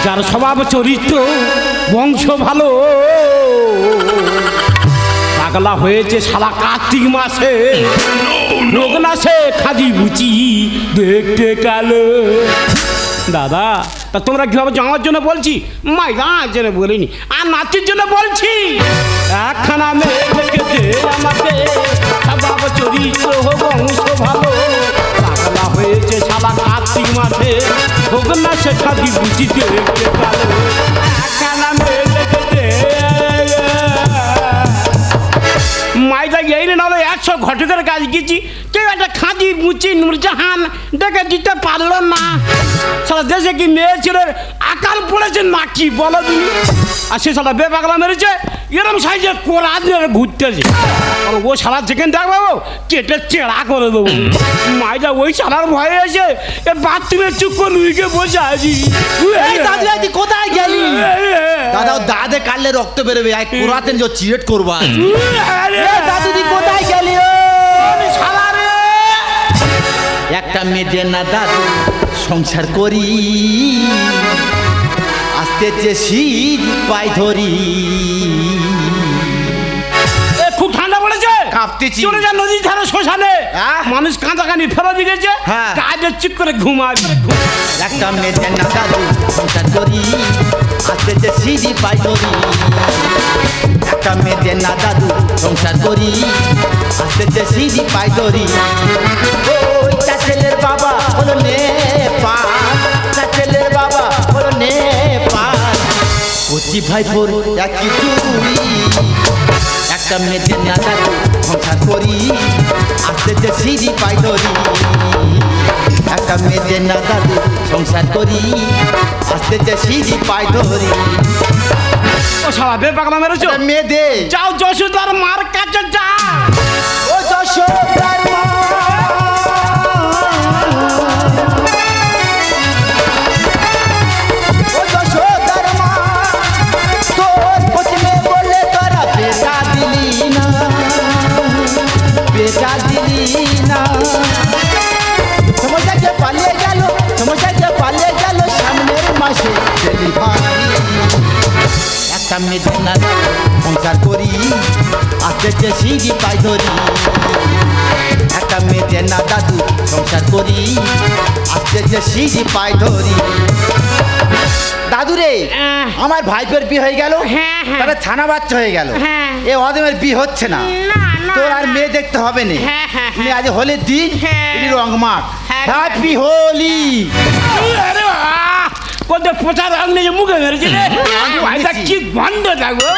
যার স্বভাব চরিত্র বংশ ভালো, পাগলা হয়েছে শালা কার্তিক মাসে, লোক নাচে খাদি বুচি দেখতে কালো। দাদা তা তোমরা কি ভাবছো আমার জন্য বলছি? মাই গাঁর জন্য বলিনি, আর নাচের জন্য বলছি। একখানা মেয়ে দেখেছে আমাকে, স্বভাব চরিত্র বংশ ভালো, পাগলা হয়েছে শালা কার্তিক মাসে, লোক নাচে খাদি বুচি দেখতে কালো। একখানা মেয়ে দেখেছে মাইদা গিয়ে নাহলে 100 ঘটকের কাজ গেছি, কেউ একটা খাঁদি মুচি নুরজাহান দেখে দিতে পারলো না। সারা দেশে কি মেয়ে ছেলের আকাল পড়েছে না কি বলো তুমি? আর সে সারা বেপাগলা মেরেছে, এরম সাইজে কোলা দিয়ে ঘুরতেছে। ও সারা যেখানে দেখবো কেটে চেড়া করে দেবো। মাইদা ওই সারার ভয়ে এসে এ বাথরুমে চুপ করে লুইকে বসে আছি। দাদু কোথায় গেলি? দাদা দাদে কাটলে রক্ত বেরোবে, কোরাতে চিরেট করবো। দাদু তুই কোথায় গেলি? একটা মেয়ে না দাদু সংসার করি, আস্তে চেষি পাই ধরি। খুব ঠান্ডা পড়েছে, কাঁপতেছি। চলে যা নদীর ধারে শ্মশানে, মানুষ কাঁচাকানি ফেলে দিয়েছে, কাজে চুপ করে ঘুমাবে। একটা মেয়ে না দাদু সংসার করি, আস্তে চেষি পাই ধরি। একটা মেয়ে না দাদু সংসার করি, আস্তে চেষি পাই ধরি। ওই ছেলের বাবা হলো নেপাল, ছেলের বাবা হলো নেপাল, কচি ভাই ভোর একই চুরি। একটা মেয়ে না দাদু সংসার করি, আস্তে চেষি পাই ধরি। একটা মেয়ে না দাদু সংসার করি, আস্তে চেষি পাই ধরি। ও শালা বেপাগলা মেরেছো, মেয়ে দে যাও যশোদার মার কাছে যা। ও যশোদার মা, ও যশোদার মা, তোর পছমে বলে তোরা বেটা দিলি না, বেটা দিলি না। সমস্যা যে পালিয়ে গেল, সমস্যা যে পালিয়ে গেল সামনের মাসে ডেলিভারি। একটা মেয়ে না সংসার করি, আস্তে চেষি পাই ধরি। একটা মেয়ে না দাদু সংসার করি, আস্তে চেষি পাই ধরি। দাদু রে, আমার ভাইপের বিয়ে হয়ে গেল, তাহলে ছানা বাচ্চা হয়ে গেল, এ অদমের বিয়ে হচ্ছে না। তোর আর মেয়ে দেখতে হবে না, তুমি আজ হোলির দিন রং মাখ। হ্যাপি হোলি। কোথায় পোচা রং নিয়ে মুখে মেরেছে রে, কি গন্ধ থাকবো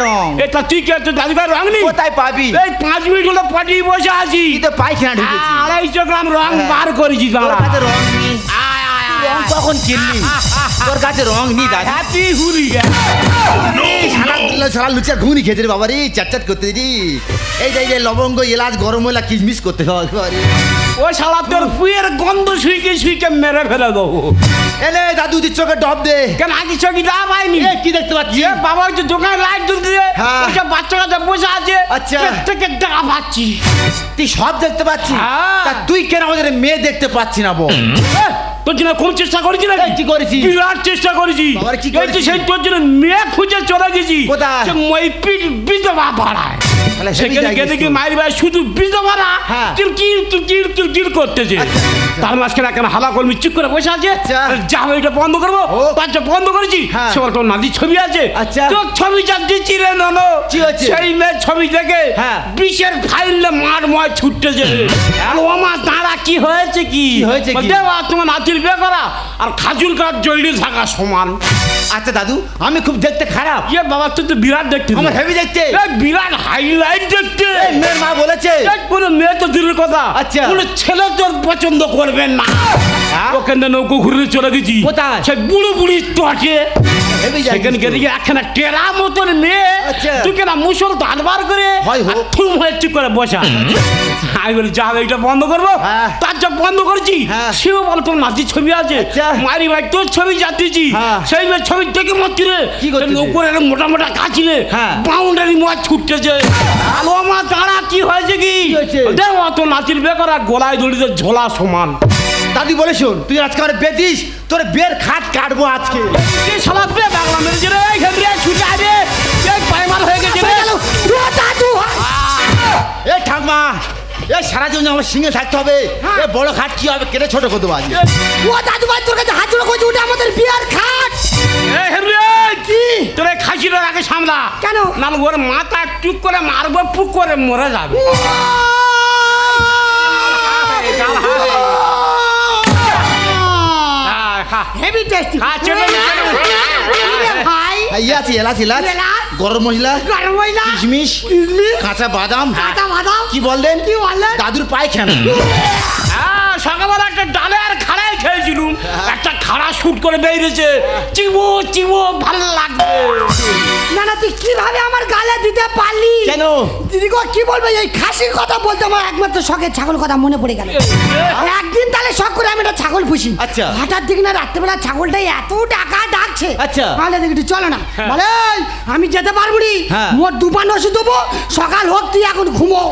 রং। এটা তুই কে, তোর দাদুকার রং নেই? কোথায় পাবি? এই 5 মিনিট হলো পটিয়ে বসে আছি, তো পায়খানা ঢুকেছি। 250 গ্রাম রং বার করেছি। তোর কাছে রং নেই? রং কখন কিনলি? তোর কাছে রং নেই দাদা। হ্যাপি হোলি। সারা লুচিয়া ঘুগনি খেতে রে বাবা রে, চাটচাট করতে রে। এই যে লবঙ্গ এলাচ গরম মশলা কিশমিশ করতে হবে। ও শালা তোর পুয়ের গন্ধ শুইকে শুইকে মেরে ফেলে দেবো। এনে দাদু তুই চোখে ডব দে। কেন আগে চোখে লাভ হয়নি? কি দেখতে পাচ্ছি? বাবা হচ্ছে দোকানে লাইট জ্বলতে, ওইসব বাচ্চা কাচ্চা বসে আছে, আচ্ছা থেকে টাকা পাচ্ছি। তুই সব দেখতে পাচ্ছি, তা তুই কেন আমাদের মেয়ে দেখতে পাচ্ছি না? বল তোর জন্য কোন চেষ্টা করেছি না? কি করেছি? বিরাট চেষ্টা করেছি। এই তো সেই তোর জন্য মেয়ে খুঁজে চলে গেছি। কোথায়? মইপির বিধবা পাড়ায়। সেখানে গিয়ে দেখি মায়ের ভাই শুধু বিধবারা কিরকির কিরকির কিরকির করতেছে। তার মাঝখানে একটা হালা কলমি চুপ করে বসে আছে। যা এটা বন্ধ করবো, তার বন্ধ করেছি। সবার তোর নাদির ছবি আছে, তোর ছবি যা দিচ্ছি রে ননো, সেই মেয়ের ছবি দেখে বিষের ফাইলে মার ময় ছুটতেছে। আমার দাঁড়া কি হয়েছে? কি হয়েছে? দেওয়া তোমার নাতির বিয়ে করা আর খাজুর গাছ জড়িয়ে থাকা সমান। আচ্ছা দাদু, আমি খুব দেখতে খারাপ? ইয়ে বাবা, তুই তো বিরাট দেখতে। আমার হেভি দেখতে, বিরাট হাইলাইট দেখতে। মেয়ের মা বলেছে কোনো মেয়ে তো দূরের কথা, আচ্ছা কোনো ছেলে তোর পছন্দ করবেন না। ওখানে নৌকো ঘুরে চলে গেছি। কোথায়? সেই বুড়ো বুড়ির তটে। সেখানে গিয়ে দেখি একখানা টেরা মতন মেয়ে, তুই কেনা মুসল দাঁত বার করে থুম হয়ে চুপ করে বসা। আমি বলি যা এটা বন্ধ করবো, তার যা বন্ধ করেছি সেও বল তোর নাতির ছবি আছে। মারি ভাই তোর ছবি যাচ্ছি, সেই মেয়ের ছবি দেখে মরছি রে। উপরে মোটা মোটা কাছিলে বাউন্ডারি মাছ ছুটতেছে। আলো আমার দাঁড়া কি হয়েছে? কি দেখ তোর নাতির বেকার গোলায় দড়িতে ঝোলা সমান। দাদি বলে শোন, তুই আজকে আমার বিয়ে দিস, তোর বিয়ের খাট কাটবো আজকে। এই শালা বে বাংলা মেরেছে রে, এই ঘেমরে ছুটে আবে, এই পায়মাল হয়ে গেছে রে। দাদু এই ঠাকমা, এই সারা জীবন আমার সিঙ্গে থাকতে হবে, এ বড় খাট কি হবে, কেটে ছোট করতে পারবি। ও দাদু ভাই তোর কাছে হাত জোড়া করছি, ওটা আমাদের বিয়ার খাট। এই হেমরে কি তোর এই খাসিটার আগে সামলা। কেন? না ওর মাথা টুক করে মারবো, পুক করে মরে যাবে। হেভি টেস্টি খা, চলো, ভাই ইয়ে আছে, এলাচ এলাচ, এলাচ, গরম মশলা, গরম মশলা, কিশমিশ, কিশমিশ, কাঁচা বাদাম। কাঁচা বাদাম। কি বললেন? কি বললেন? দাদুর পায়খানা। হ্যাঁ, সকালবেলা একটা ডালে আর খাড়াই খেয়েছিলুম, একটা খাড়া শুট করে বেরিয়েছে, চিবো চিবো ভালো লাগবে। না না তুই কিভাবে আমার গালে দিতে পারলি? কেন? দিদি গো কি বলবে, এই খাসির কথা বলতে আমার একমাত্র শখের ছাগল কথা মনে পড়ে গেল। একদিন তাহলে শখ করে আমি একটা ছাগল পুষি। আচ্ছা। হঠাৎ দিক না রাত্রেবেলা ছাগলটাই এত টাকা ডাকছে। আচ্ছা। তাহলে দেখি একটু চলো না, বলে "এই, আমি যেতে পারবো নি, হ্যাঁ। মোট দুপান ওষুধ দেবো, সকাল হোক তুই এখন ঘুমো।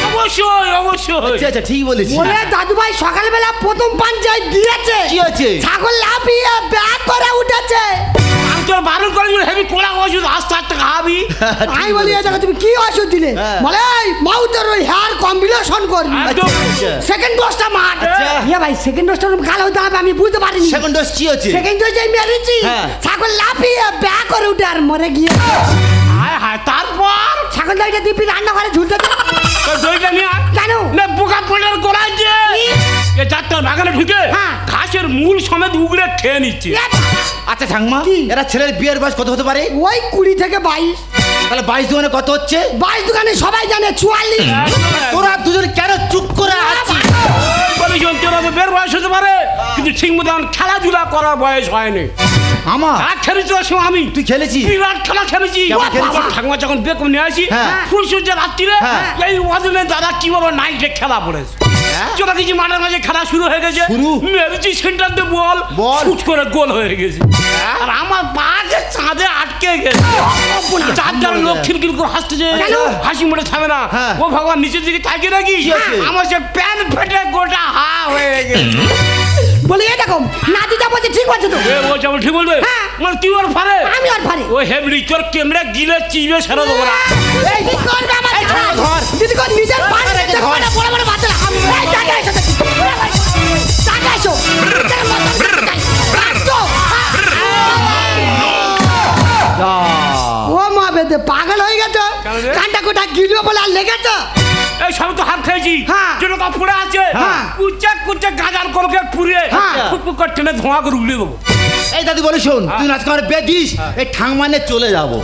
অবশ্যই অবশ্যই। আচ্ছা আচ্ছা, ঠিক বলেছি। ওরে দাদু ভাই সকালবেলা প্রথম পান যাই দিয়েছে, কি হয়েছে? ছাগল লাফিয়ে ব্যাগ করে উঠেছে। আমি তোর বারণ করে হেবি কোলা ওষুধ আস্তে আস্তে খাবি। আমি বলি "এই দেখো তুমি কি ওষুধ দিলে?" হ্যাঁ। বলে "এই, মাউথের ওই হেয়ার কম্বিনেশন করবি, একদম। আচ্ছা। সেকেন্ড ডোজটা মার।" আচ্ছা। ইয়ে ভাই সেকেন্ড ডোজটা কাল হতে হবে, আমি বুঝতে পারিনি। সেকেন্ড ডোজ কি হচ্ছে? সেকেন্ড ডোজে মেরেছি, হ্যাঁ। ছাগল লাফিয়ে ব্যাগ করে উঠে আর মরে গিয়ে হায় হায়, তারপর ছাগল দইটা দিবি রান্নাঘরে ঝুলতে দে। তোর দইটা নিয়ে আয়। কেন? না বোকা পোলের গোড়ায় যে এ যাত্রার বাগানে ঢুকে হ্যাঁ। ঘাসের মূল সমেত উগড়ে খেয়ে নিচ্ছে। আচ্ছা ঠাকমা, কি? এরা ছেলের বিয়ের বয়স কত হতে পারে? ওই 20 থেকে 22। তাহলে 22 দোকানে কত হচ্ছে? 22 দোকানে সবাই জানে 44। তোরা দুজন কেন চুপ করে আছিস? বলিস তোরা তো বের বয়স হতে পারে, কিন্তু ঠিক মতন খেলাধুলা করার বয়স হয়নি। আমার খেলেছি ওর সময় আমি, তুই খেলেছিস? বিরাট খেলা খেলেছি। কেমন খেলেছিস? আমার ঠাকুমা যখন বেকম নিয়ে আসি হ্যাঁ। ফুল সূর্যের রাত্রিরে, হ্যাঁ। এই ওয়াদিনে দাদা কি বলো নাইটে খেলা পড়েছে। হ্যাঁ? চলে গেছি মাঠের মাঝে, খেলা শুরু হয়ে গেছে, শুরু? মেরেছি সেন্টার দিয়ে বল বল? শুট করে গোল হয়ে গেছে। আর আমার পাকে চাঁদে আটকে গেছে। চারজন লোক খিলখিল করে হাসতেছে, কেন? হাসি মুড়ে থামে না। হ্যাঁ। ও ভগবান নিচের দিকে তাকিয়ে রাখি, কি হয়েছে? আমার সে প্যান ফেটে গোটা হা হয়ে গেছে। বলে "এই দেখো নাতিটা বলছে ঠিক আছে তো?" এ ও যেমন ঠিক বলবে, হ্যাঁ। মানে তুই ওর ফারে আমি আর পারি। ও হেবলি তোর কেমড়ে গিলে চিবে সেরে দেবো না। এই কি করবে আমার এই ধর, ধর। দিদি কোন নিজের পান ধর, রেখে ধর। বড় বড় বাচ্চা এই টাকা এসো টাকা এসো নিজের মতন টাকা এসো। ও মা বেদে পাগল হয়ে গেছে, কেন রে? কানটা কোটা গিলবে বলে আর লেগেছে। এই সব তো হাত খেয়েছি, হ্যাঁ। যেন কা পুড়ে আছে, হ্যাঁ। কুচা কুচা গাজার করকে পুড়িয়ে হ্যাঁ। ফুক করে টেনে ধোঁয়া করে উগলে দেবো। এই দাদু বলে শোন, তুই আজকে আমার বিয়ে দিস, এই ঠাকমানে চলে যাবো।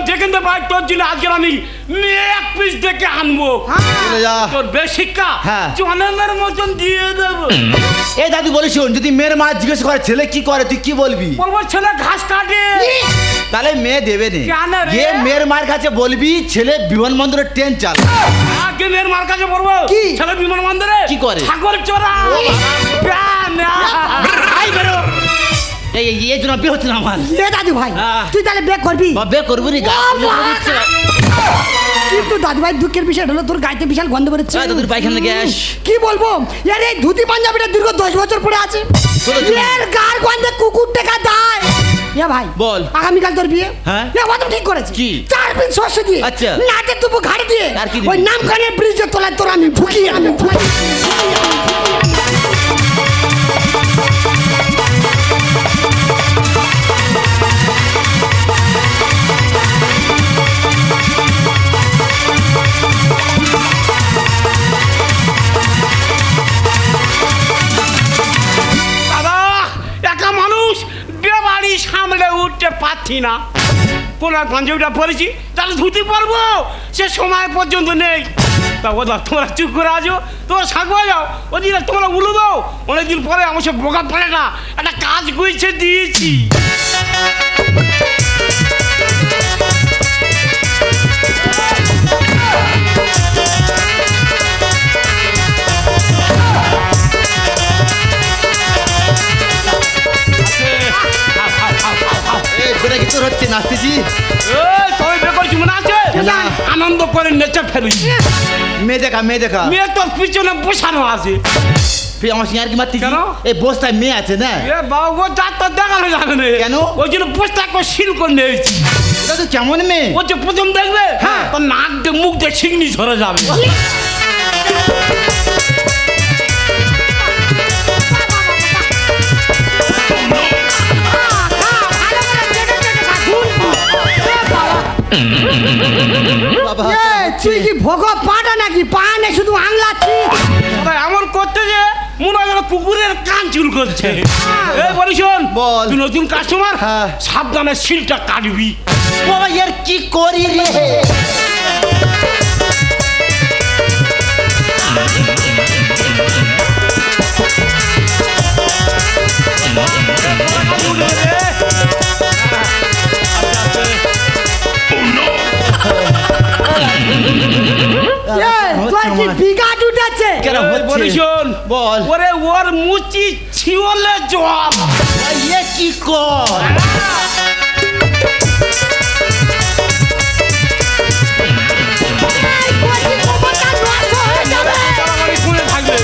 যেখান থেকে পাই তোর জন্য আজকে আমি এক পিস দেখে আনবো। চলে যা। তোর বেশিক্ষা হ্যাঁ। জনের মতন দিয়ে দেবো। এই দাদু বলে শোন, যদি মেয়ের মা জিজ্ঞেস করে ছেলে কি করে, তুই কি বলবি? বলবো ছেলে ঘাস কাটে। তাহলে মেয়ে দেবে নে। কেন রে? গিয়ে মেয়ের মার কাছে বলবি ছেলে বিমানবন্দরে ট্রেন চালা। আগে মেয়ের মার কাছে বলবো কি? ছেলে বিমান বন্দরে কি করে? ঠাকুর চোরা। আই বেরো। এই জন্য বিয়ে হচ্ছে না আমার। এ দাদু ভাই হ্যাঁ। তুই তাহলে বেক করবি? বা বিয়ে করবি নি গা? ও মা। কিন্তু দাদু ভাই দুঃখের বিষয় হলো তোর গাইতে বিশাল গন্ধ বেরোচ্ছে। তোদের পায়খানা গ্যাস। কি বলবো, এর এই ধুতি পাঞ্জাবিটা দীর্ঘ 10 বছর পরে আছে, চলো, চলো। এর গার গন্ধে কুকুর টেকা দেয়। এ ভাই বল। আগামীকাল তোর বিয়ে। হ্যাঁ। এ ও তো ঠিক করেছে। কি? 4 পিস শস্য দিয়ে, আচ্ছা। নাচে তুবু ঘাড়ে দিয়ে, আর কি দিবি? ওই নামখানের ব্রিজের তলায় তোর আমি ঢুকি আমি ঢুকি। দাদা একা মানুষ বিয়ে বাড়ি সামলে উঠতে পারছি না। কোন এক পাঞ্জাবিটা পরেছি, তাহলে ধুতি পরবো সে সময় পর্যন্ত নেই। তা ও তোমরা চুপ করে আছো, তোমরা সাঁকবা যাও, ওদিকে তোমরা উলো দাও। অনেকদিন পরে আমার সে বোকা পড়ে না একটা কাজ গুইছে দিয়েছি। এই বেটা কি তোর হচ্ছে নাচতেছি? এই, তুমি বের করছি মনে আছে? না। আনন্দ বন্ধ করে নেচে ফেলি। মেয়ে দেখা মেয়ে তোর পিছনে বসানো আছে। ফির আমার সিঙ্গার কি মারতে কেন? এই বস্তায় মেয়ে আছে না এ বাবু যা তো দেখানো যাবে না। কেন? ওই জন্য পোস্টার করে সিল করে নিয়েছি। এটা তো কেমন মেয়ে? ও যে প্রথম দেখবে হ্যাঁ। তোর নাক দিয়ে মুখ দিয়ে ছিগনি ঝরে যাবে। বাবা তুই কি ভোগ পাটা নাকি পা নেই শুধু আংলাচ্ছি? ওরা এমন করতে যে মনে হয় যেন কুকুরের কান চুল করছে। এই বলি শোন, বল। তুই নতুন কাস্টমার, হ্যাঁ। সাবধানে সিলটা কাটবি। বাবা এর কি করি রে? তোর কি বিঘাট উঠেছে? কেন এই হচ্ছে? বলি শোন, বল। ওরে ওর মুচি ছিওলে জল। এ কি কর? এই, তোর কি ক্ষমতা নষ্ট হয়ে যাবে? তাড়াতাড়ি শুনে থাকবে।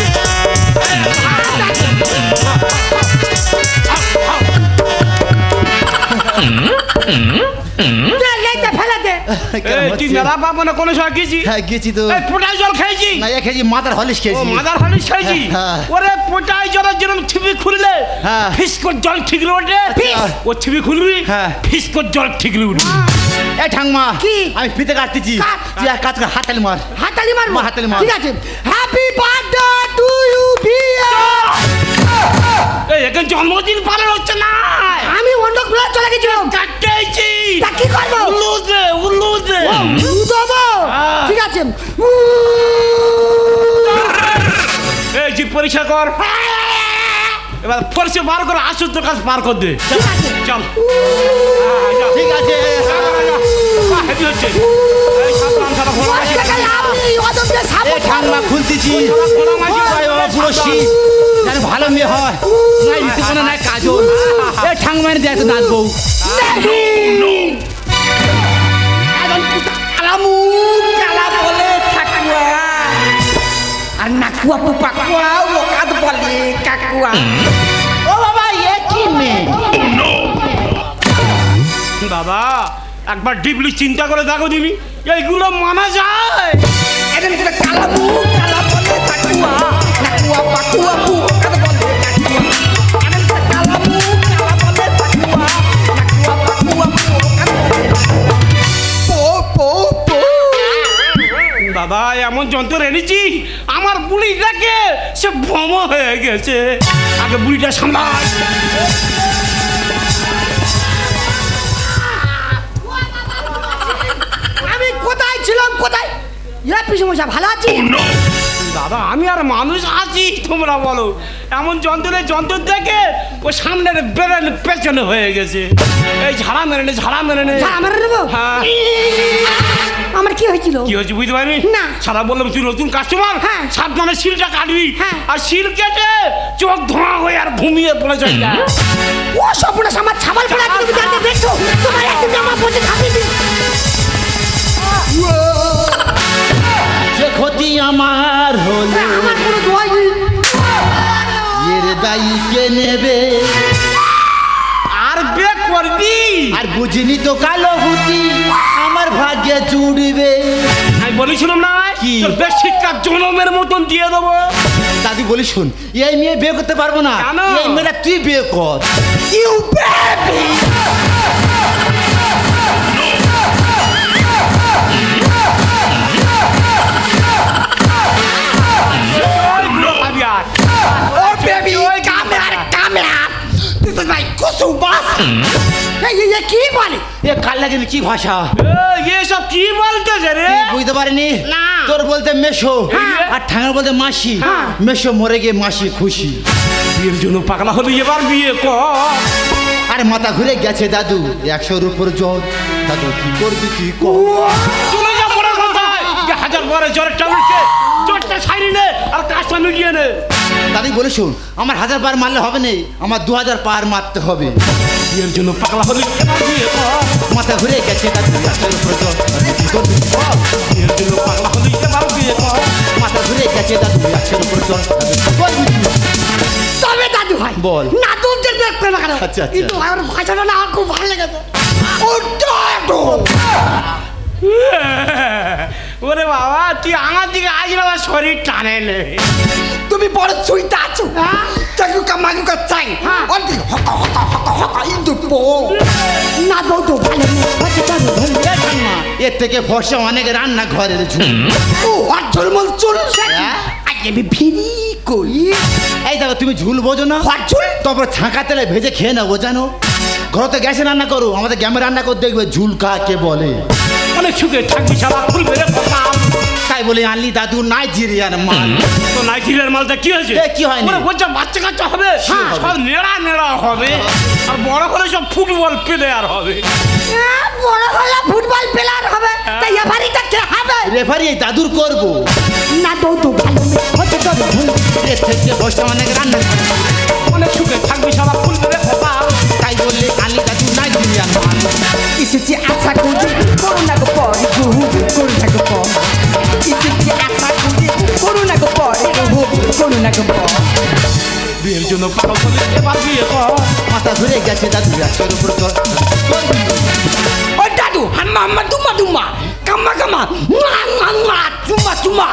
দে, এইটা ফেলে দে। কেন এই, তুই হচ্ছে? মেলা পাবো না কোনো সময় খেয়েছি? হ্যাঁ গেছি তো। এই পোটাই জল খেয়েছি? না এ খেয়েছি মাথার হলিস ও খেয়েছি। মাদার হালিশ খাইছি? হ্যাঁ। ওরে পোটাই জলের যেরকম ছিপি খুললে হ্যাঁ। ফিস করে জল ঠিকরে ওঠে। আচ্ছা। ও ছিপি খুলবি, হ্যাঁ। ফিস করে জল ঠিকরে উঠবি। এ ঠাংমা কি? আমি ফিতে কাটতেছি। কাট। তুই এক কাজ কর হাতালি মার। হাতালি মারবো? মা, হাতালি মার। ঠিক আছে। হ্যাপি বার্থডে টু ইউ বিয়ার। এই এখানে জন্মদিন পালন হচ্ছে না। আমি অন্য প্লেয়ার চলে গেছিলাম। কাটতেছি। তা কি করবো? উল্লুদে, উল্লুদে। দেবো? হ্যাঁ। ঠিক আছে। এই জিপ পরীক্ষা কর। এবার ফোর্সে বার করে আসুন তোর কাছে বার কর দে। ঠিক আছে। চল। ঠিক আছে। হেভি হচ্ছে। এই সাবধান সারা ভোলা মাঝি। আজকে গেলে আপনি অদম্য এ সাবধান। ঠাংমা খুলতেছি। ভোলা মাঝি। ভাই বাবা পুরো শীত। যেন ভালো মেয়ে হয়। নাই কোনো নাই কাজল। এ ঠাংমা এনে দেখ তো নাচবো। কালামু কালা বলে ঠাকুয়া আর নাকুয়া পুপাকুয়া ওকাদ বলে কাকুয়া। ও বাবা এ কি মেয়ে? বাবা একবার ডিপলি চিন্তা করে দেখো দিবি এইগুলো মানা যায়? এদের ভিতরে কালামু কালা বলে ঠাকুয়া নাকুয়া পাকুয়া ওকাদ বলে কাকুয়া। এদের ভিতরে কালামু কালা বলে ঠাকুয়া নাকুয়া পাকুয়া ওকাদ বলে পো পো পো। বাবা এমন যন্ত্র এনেছি আমার বুড়িটাকে সে ভ্রম হয়ে গেছে। আগে বুড়িটা সামলাই। আমি কোথায় ছিলাম কোথায়? ইয়া পিসমশা ভালো আছি? দাদা আমি আর মানুষ আছি তোমরা বলো। এমন যন্ত্র দেখে ও সামনের বেরেন পেছনে হয়ে গেছে। এই ঝাড়া মেরে নে, ঝাড়া মেরে নে। যা আমার নেবো? হ্যাঁ। আমার কি হয়েছিল? কি হয়েছে বুঝতে পারিনি? না। সারা বললাম তুই নতুন কাস্টমার, হ্যাঁ। সাবধানে সিলটা কাটবি। হ্যাঁ। আর সিল কেটে চোখ ধোঁয়া হয়ে আর ঘুমিয়ে পড়ে যায়। ও সপনা আমার ছাবাল পড়া তুমি জানতে দেখছো তোমার একদিন আমার বসে খাবি দিন। যে ক্ষতি আমার হলো আমার কোনো দোয়াই নেই। এর দায়ী কে নেবে? আর বে করবি? আর বুঝিনি তো কালো হুতি আমার ভাগ্যে জুড়বে। আমি বলেছিলাম না কি? তোর বেশিটা জনমের মতন দিয়ে দেবো। দাদি বলি শুন, এই মেয়ে বিয়ে করতে পারবো না। কেন? এই মেয়েটা তুই বিয়ে কর। ইউ বেবি ওইগুলো খাবি আর। Oh baby camera this is my কুসু বাস। এই কি বলে? এ কাল লাগে কি ভাষা এসব কি বলতেছে রে? বুঝতে পারিনি। না। তোর বলতে মেশো হ্যাঁ। আর ঠাঙ্গার বলতে মাসি। হ্যাঁ। মেশো মরে গিয়ে মাসি খুশি। বিয়ের জন্য পাগলা হলে এবার বিয়ে কর। আর মাথা ঘুরে গেছে দাদু 100-র উপর জ্বর। দাদু কি করবি তুই কর। চলে যা বড় কথা। 1000 বড় জ্বরের ট্যাবলেট জ্বরটা কাজটা সারি নে আর কাজটা মিটিয়ে নে। দাদি বলে শোন, আমার 1000 বার মারলে হবে না, আমার 2000 পার মারতে হবে। বিয়ের জন্য পাগলা হলি এবার বিয়ে কর। মাথা ঘুরে গেছে দাদু, আসল প্রয়োজন বিয়ের জন্য পাগলা হলি এবার বিয়ে কর। মাথা ঘুরে গেছে দাদু, আসল প্রয়োজন তবে দাদু ভাই বল। নাটকদের দেখতে না কেন আচ্ছা, আচ্ছা। কিন্তু আমার ভাষাটা না আমার খুব ভালো লেগেছে। ওরে বাবা, তুই আমার দিকে আজ আমার শরীর টানে নে। তুমি বড় চুইটা আছো চাকুকা মাগুকা চাই অন্তি হকা হকা হকা হকা ইন্দু পো না দাও তো ভালো হচ্ছে তো এর থেকে ফসা অনেক রান্না ঘরের ঝুল। ও আর ঝলমল চুল আগে আমি ফিরি কই এই দেখো, তুমি ঝুল বোঝো না, হট ঝুল তারপর ছাঁকা তেলে ভেজে খেয়ে নেবো জানো। ঘরে তো গ্যাসে রান্না করো, আমাদের গ্যামে রান্না করে দেখবে ঝুল কাকে বলে। অনেক সুখে থাকবি সারা ফুল বেড়ে কপাল। তাই বলে আনলি দাদু নাইজেরিয়ার মাল। তো নাইজেরিয়ার মালটা কি হয়েছে? এ, কি হয়নি? ওরে বলছে বাচ্চা কাচ্চা হবে, হ্যাঁ, সব নেড়া নেড়া হবে, আর বড় হলে সব ফুটবল প্লেয়ার হবে। বড় হলে ফুটবল প্লেয়ার হবে তাই এবারই কে হবে রেফারি এই দাদুর করবো। না দাও তো ভালো হচ্ছে তো এর থেকে ফসা অনেক রান্না ঘরে। অনেক সুখে থাকবি সারা ফুল বেড়ে কপাল। তাই বললে আনলি দাদু নাইজেরিয়ার মাল। এসেছি আশা করি করোনা গো পরে করোনা গো পর এসেছি আশা করি করোনা গো পরে করোনা গো পর বিয়ের জন্য পাগল হলি এবার বিয়ে কর। মাথা ঘুরে গেছে দাদু, একশোর উপর চল। ও দাদু হাম্মা হাম্মা দুম্মা দুম্মা কাম্মা কাম্মা চুম্মা চুম্মা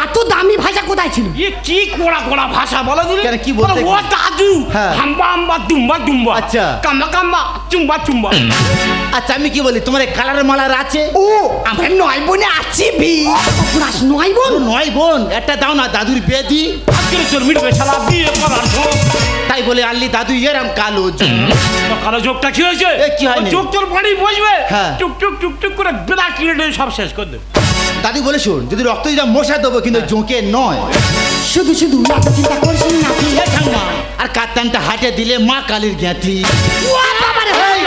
এত দামি ভাষা কোথায় ছিল এ কি কোড়া কোড়া ভাষা বলো দিদি? কেন, কি বলতে? ও দাদু, হ্যাঁ। হাম্বা হাম্বা দুম্বা দুম্বা, আচ্ছা। কাম্বা কাম্বা চুম্বা চুম্বা। আচ্ছা আমি কি বলি, তোমার এই কালার মালার আছে? ও আমার নয় বোনে আছে বি নয় বোন নয় বোন, একটা দাও না দাদুর বিয়ে দি। আজকের তোর মিটবে শালা বিয়ে করার ঢোক। তাই বলে আনলি দাদু এরম কালো ঝুল। তো কালো যোগটা কি হয়েছে? এ, কি হয়নি? ওই যোগ তোর বাড়ি বসবে, হ্যাঁ। টুক টুক টুক টুক করে বেলা কিনে সব শেষ করে দেবে। দাদু বলে শোন, যদি রক্ত দিতাম মশা দেবো, কিন্তু জোঁকে নয়। শুধু শুধু এত চিন্তা করছি নাকি এ ঠাম্মা, আর কাতানটা হাটে দিলে মা কালীর জ্ঞাতি। এই,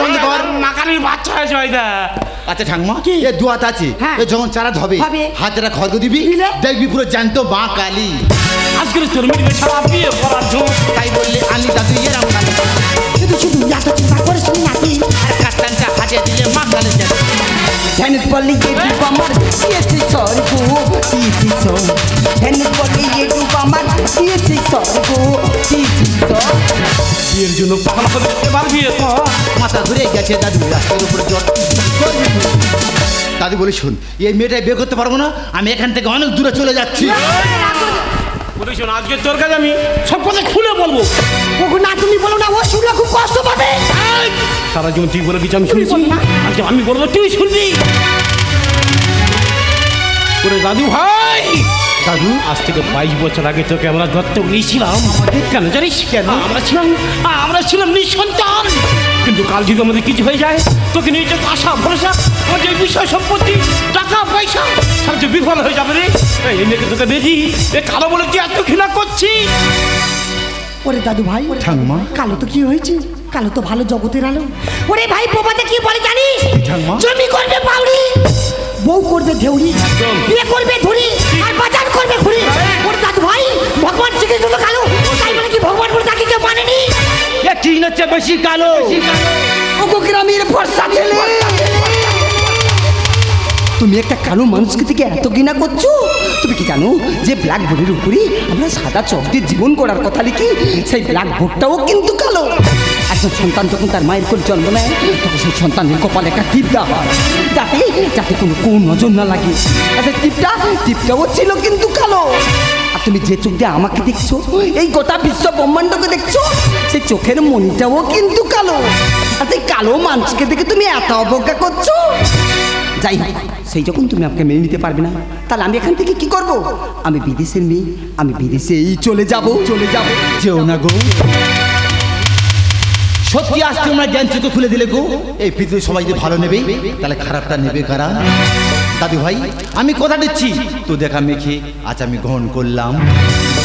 বন্ধ কর। মাকানির বাচ্চা হয়েছে ওইটা। আচ্ছা ঠাম্মা, কি? এ দুয়াত আছে, হ্যাঁ। এ যখন চারা ধবে হবে। হাতেরা খর্গ দিবি, দিলে? দেখবি পুরো জ্যান্ত মা কালী। আজকের তোর মিটবে শালা বিয়ে করার ঢোক। তাই বললে আনলি দাদু এরম কালী। শুধু শুধু এত চিন্তা করছি নাকি আর কাতানটা হাটে দিলে মা কালীর জ্ঞাতি। ধ্যানের বলে এ ডুব আমার দিয়েছে স্বর্গ দিয়েছে স্বর্গ ধ্যানের বলে এ ডুব আমার দিয়েছে স্বর্গ দিয়েছে স্বর্গ বিয়ের জন্য পাগল হলি এবার বিয়ে কর। মাথা ঘুরে গেছে দাদু, রাস্তার উপরে জল। দাদু বলে শোন, এই মেয়েটাই বিয়ে করতে পারবো না, আমি এখান থেকে অনেক দূরে চলে যাচ্ছি। বলি শোন, আজকে তোর কাছে আমি সব কথা খুলে বলবো। ওগো না তুমি বলো না ও শুনলে খুব কষ্ট পাবে সারা জীবন তুই বলে কিছু আমি শুনেছি, বল না। আজকে আমি বলবো তুই শুনবি। ওরে দাদু ভাই, দাদু আজ থেকে 22 বছর আগে তোকে আমরা দত্তক নিয়েছিলাম। কেন জানিস? কেন? আমরা ছিলাম নিঃসন্তান, কিন্তু কাল যদি আমাদের কিছু হয়ে যায়, তোকে নিয়ে যে আশা ভরসা, আমার যে বিষয় সম্পত্তি, টাকা পয়সা সব যে বিফল হয়ে যাবে রে। এই মেয়েকে তোকে দেখি এ কালো বলে তুই এত ঘৃণা করছিস। ওরে দাদু ভাই ঠাম্মা। কালো তো কি হয়েছে কালো তো ভালো জগতের আলো ওরে ভাই বোবাতে কি বলে জানিস ঠাম্মা। জমি করবে পাউরি বউ করবে ঢেউরি বিয়ে করবে ধুরি আর বাজার করবে ঘুরি ওরে দাদু ভাই ভগবান শ্রীকৃষ্ণ তো কালো তাই বলে কি ভগবান বলে তাকে কেউ মানেনি এ টিন হচ্ছে বেশি কালো। ওগো গ্রামের ফর্সা ছেলে তুমি একটা কালো মানুষকে থেকে এত ঘৃণা করছো তুমি কি জানো যে ব্ল্যাক বোর্ডের উপরে আমরা সাদা চক দিয়ে জীবন করার কথা লিখি সেই ব্ল্যাক বোর্ডটাও কিন্তু কালো একজন সন্তান যখন তার মায়ের কোলে জন্ম নেয় তখন সেই সন্তানের কপালে একটা টিপ দেওয়া হয় যাতে যাতে কোনো নজর না লাগে আর সেই টিপটাও ছিল কিন্তু কালো আর তুমি যে চোখ দিয়ে আমাকে দেখছো এই গোটা বিশ্ব ব্রহ্মাণ্ডকে দেখছো সেই চোখের মনিটাও কিন্তু কালো আর সেই কালো মানুষকে দেখে তুমি এত অবজ্ঞা করছো যাই হোক সেই যখন তুমি আমাকে মেনে নিতে পারবে না তাহলে আমি এখান থেকে কি করব আমি বিদেশের মেয়ে আমি বিদেশেই চলে যাব যেও না গো, সত্যি আজ তোমরা জ্ঞান চোখে খুলে দিলে গো। এই পৃথিবীর সবাই যদি ভালো নেবে, তাহলে খারাপটা নেবে কারা? দাদু ভাই, আমি কথা দিচ্ছি, তো দেখা মেখে আজ আমি গ্রহণ করলাম।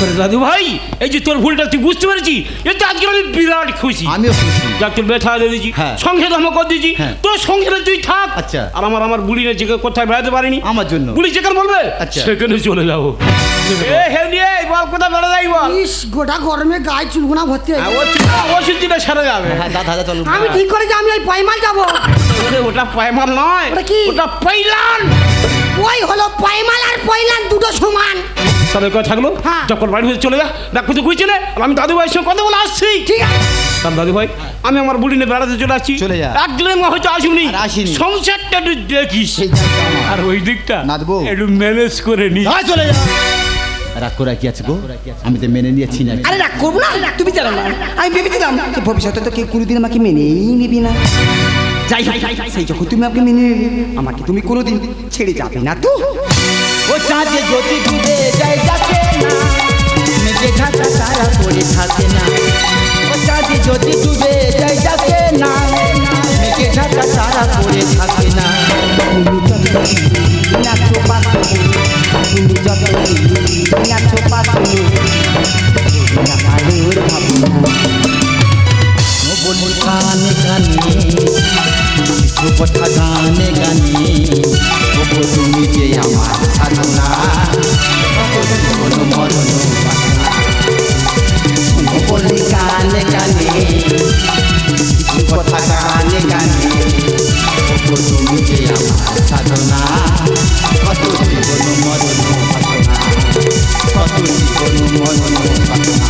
ওরে দাদু ভাই এই যে তোর ভুলটা তুই বুঝতে পেরেছি এতে আজকে আমি বিরাট খুশি আমিও খুশি। যাক তোর ব্যথা দিয়ে দিয়েছি হ্যাঁ। সংসার ধর্ম করে দিয়েছি হ্যাঁ। তোর সংসারে তুই থাক আচ্ছা। আর আমার বুড়ি যে কোথায় বেড়াতে পারিনি আমার জন্য। বুড়ি যেখানে বলবে আচ্ছা। সেখানে চলে যাবো এ হেমনি এই বল কোথায় বেড়া যাই বল ইস গোটা গরমে গায়ে চুলগুনা ভর্তি হয়ে হ্যাঁ, গেছে। ওষুধ দিলে সেরে যাবে হ্যাঁ দাদা চলো। আমি ঠিক করেছি আমি ওই পয়মাল যাবো। ওরে, ওটা পায়মাল নয় ওটা কি? ওটা পৈলান ওই হলো পয়মাল আর পয়লান দুটো সমান। তবে কথা থাকলো হ্যাঁ। যখন বাড়ি হয়ে চলে যা ডাক্তার তো বুঝছি না আমি দাদু ভাইয়ের সঙ্গে কথা বলে আসছি ঠিক আছে তার দাদু ভাই আমি আমার বুড়ি নিয়ে বেড়াতে চলে আসছি চলে যা। একদিনের হয়তো আসুনি আর আসিনি। সংসারটা একটু দেখিস সেই জায়গা আমার। আর ওই দিকটা না দেবো। একটু ম্যানেজ করে নি যা চলে যা। রাগ করে কি আছে গো? আমি তো মেনে নিয়েছি না। আরে রাগ করবো না তুমি জানো না আমি ভেবেছিলাম যে ভবিষ্যতে তো কেউ কোনোদিন আমাকে মেনেই নেবে না যাই হোক সেই যখন তুমি আমাকে মেনে নেবে আমাকে তুমি কোনোদিন ছেড়ে যাবে না তো ও চাঁদে যদি ডুবে যায় যাচ্ছে না, মেঘে ঢাকা তারা পড়ে থাকে না। ও চাঁদে যদি ডুবে যায় যাচ্ছে না, মেঘে ঢাকা তারা পড়ে থাকে না। তুমি যত নাচো পাতো তুমি যত নাচো পাতো না পালোর ভাবনা ও বলি কানে কানে কিছু কথা গানে গানে, ও গো তুমি যে আমার সাধনা, জীবন মরণ বাসনা। ও বলি কানে কানে কিছু কথা গানে গানে, ও গো তুমি যে আমার সাধনা, কত জীবন মরণ বাসনা, কত জীবন মরণ বাসনা।